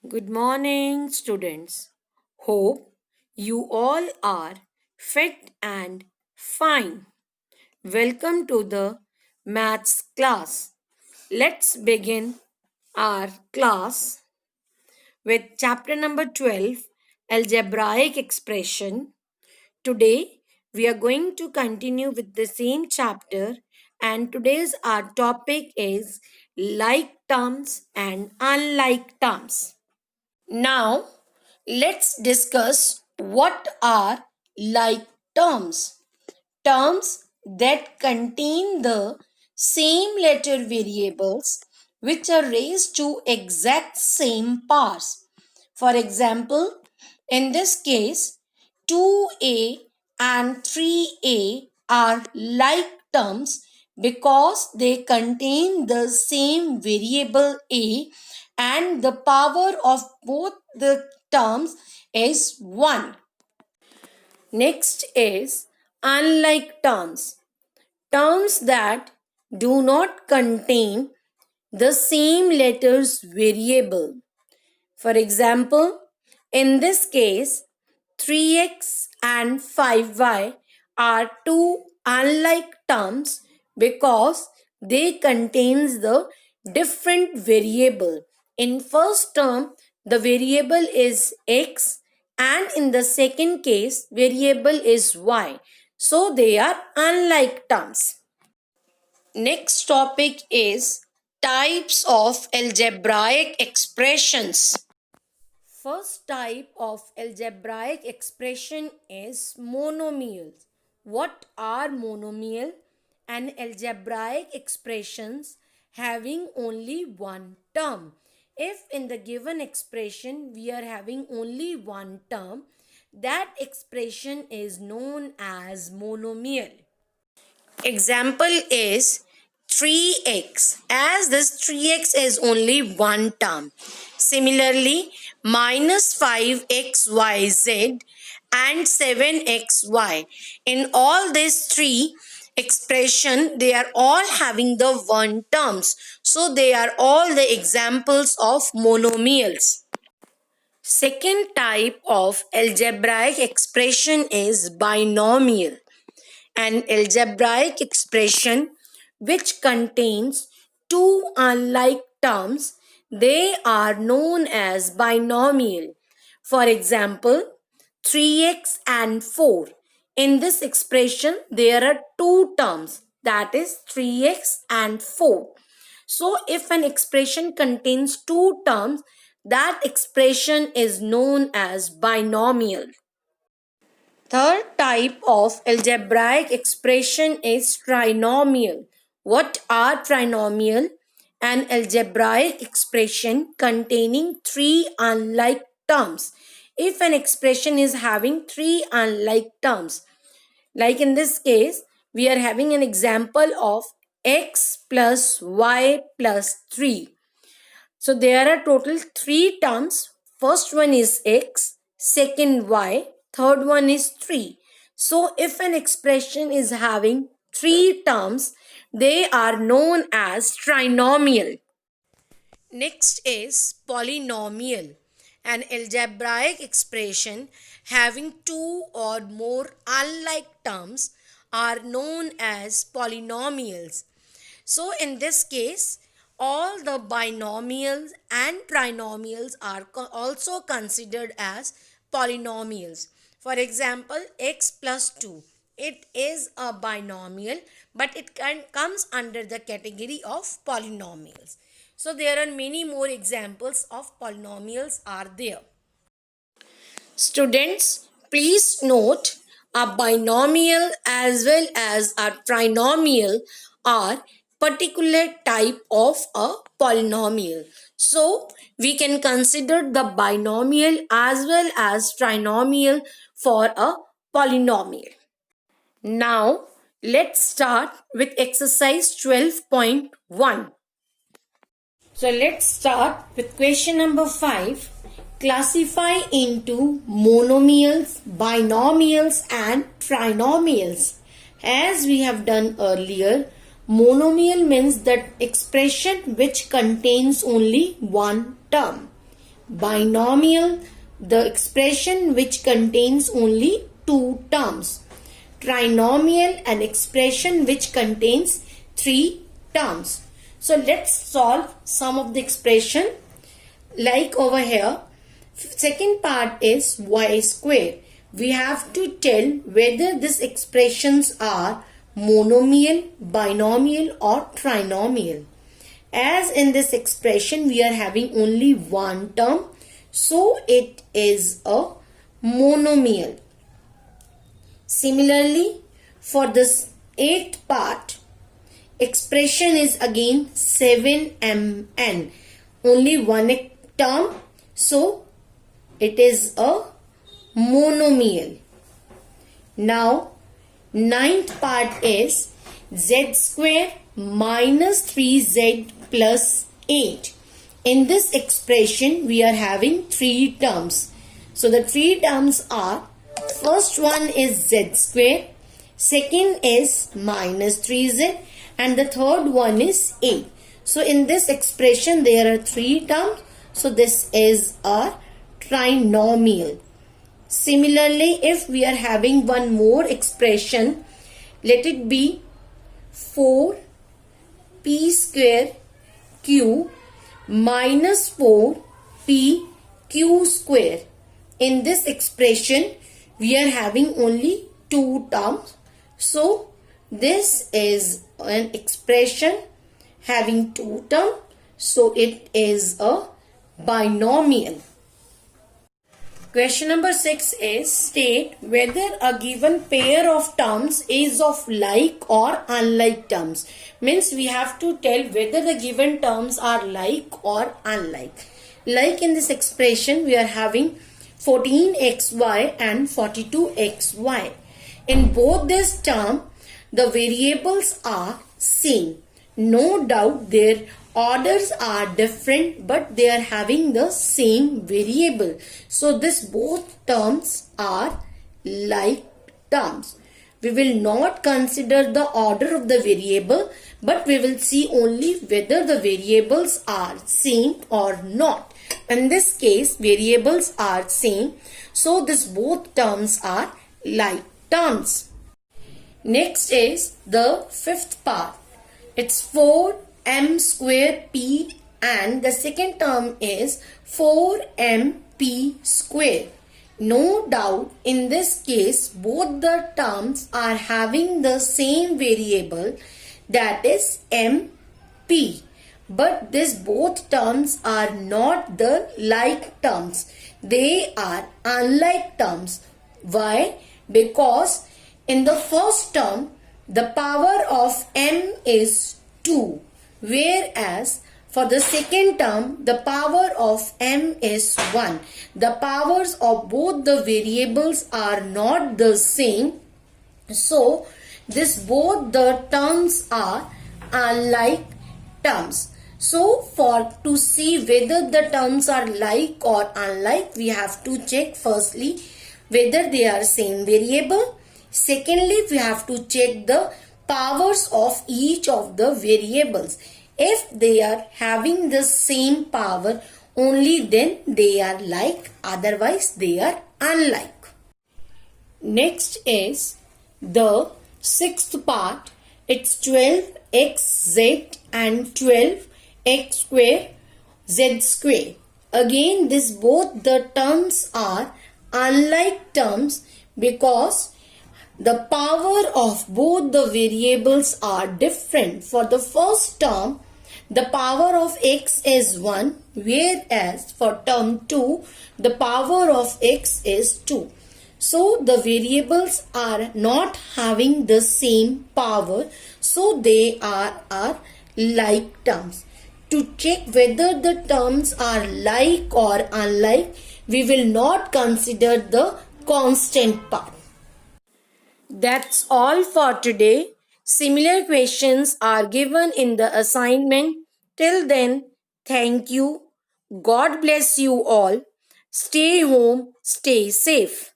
Good morning, students. Hope you all are fit and fine. Welcome to the maths class. Let's begin our class with chapter number 12, algebraic expression. Today we are going to continue with the same chapter, and today's our topic is like terms and unlike terms. Now, let's discuss what are like terms. Terms that contain the same letter variables which are raised to exact same powers. For example, in this case, 2a and 3a are like terms because they contain the same variable a and the power of both the terms is 1. Next is unlike terms. Terms that do not contain the same letters variable. For example, in this case, 3x and 5y are two unlike terms because they contains the different variable. In first term, the variable is x, and in the second case, variable is y. So they are unlike terms. Next topic is types of algebraic expressions. First type of algebraic expression is monomials. What are monomial? An algebraic expressions having only one term. If in the given expression we are having only one term, that expression is known as monomial. Example is 3x, as this 3x is only one term. Similarly, minus 5xyz and 7xy. In all these three expression, they are all having the one terms. So they are all the examples of monomials. Second type of algebraic expression is binomial. An algebraic expression which contains two unlike terms, they are known as binomial. For example, 3x and 4. In this expression, there are two terms, that is 3x and 4. So, if an expression contains two terms, that expression is known as binomial. Third type of algebraic expression is trinomial. What are trinomial? An algebraic expression containing three unlike terms. If an expression is having three unlike terms, like in this case, we are having an example of x plus y plus 3. So there are total three terms. First one is x, second y, third one is 3. So if an expression is having three terms, they are known as trinomial. Next is polynomial. An algebraic expression having two or more unlike terms are known as polynomials. So in this case, all the binomials and trinomials are also considered as polynomials. For example, x plus 2. It is a binomial, but it comes under the category of polynomials. So there are many more examples of polynomials are there. Students, please note a binomial as well as a trinomial are particular type of a polynomial. So we can consider the binomial as well as trinomial for a polynomial. Now let's start with exercise 12.1. So let's start with question number 5. Classify into monomials, binomials and trinomials. As we have done earlier, monomial means that expression which contains only one term. Binomial, the expression which contains only two terms. Trinomial, an expression which contains three terms. So let's solve some of the expression. Like over here, second part is y square. We have to tell whether these expressions are monomial, binomial or trinomial. As in this expression we are having only one term, so it is a monomial. Similarly, for this eighth part, expression is again 7mn. Only one term, so it is a monomial. Now, ninth part is z square minus 3z plus 8. In this expression, we are having three terms. So, the three terms are, first one is z square, second is minus 3z, and the third one is 8. So, in this expression, there are three terms. So, this is a trinomial. Similarly, if we are having one more expression, let it be 4p square q minus 4p q square. In this expression, we are having only two terms. So, this is an expression having two terms. So, it is a binomial. Question number 6 is, state whether a given pair of terms is of like or unlike terms. Means we have to tell whether the given terms are like or unlike. Like in this expression, we are having 14xy and 42xy. In both this term, the variables are same. No doubt their orders are different, but they are having the same variable. So this both terms are like terms. We will not consider the order of the variable, but we will see only whether the variables are same or not. In this case, variables are same. So this both terms are like terms. Next is the fifth part. It's 4m square p and the second term is 4mp square. No doubt in this case both the terms are having the same variable, that is mp. But these both terms are not the like terms. They are unlike terms. Why? Because in the first term, the power of m is 2, whereas for the second term, the power of m is 1. The powers of both the variables are not the same. So, this both the terms are unlike terms. So, to see whether the terms are like or unlike, we have to check firstly whether they are same variable. Secondly, we have to check the powers of each of the variables. If they are having the same power, only then they are like, otherwise they are unlike. Next is the sixth part. It's 12xz and 12x square z square. Again, this both the terms are unlike terms because the power of both the variables are different. For the first term, the power of x is 1, whereas for term 2, the power of x is 2. So, the variables are not having the same power, so they are like terms. To check whether the terms are like or unlike, we will not consider the constant part. That's all for today. Similar questions are given in the assignment. Till then, thank you. God bless you all. Stay home, stay safe.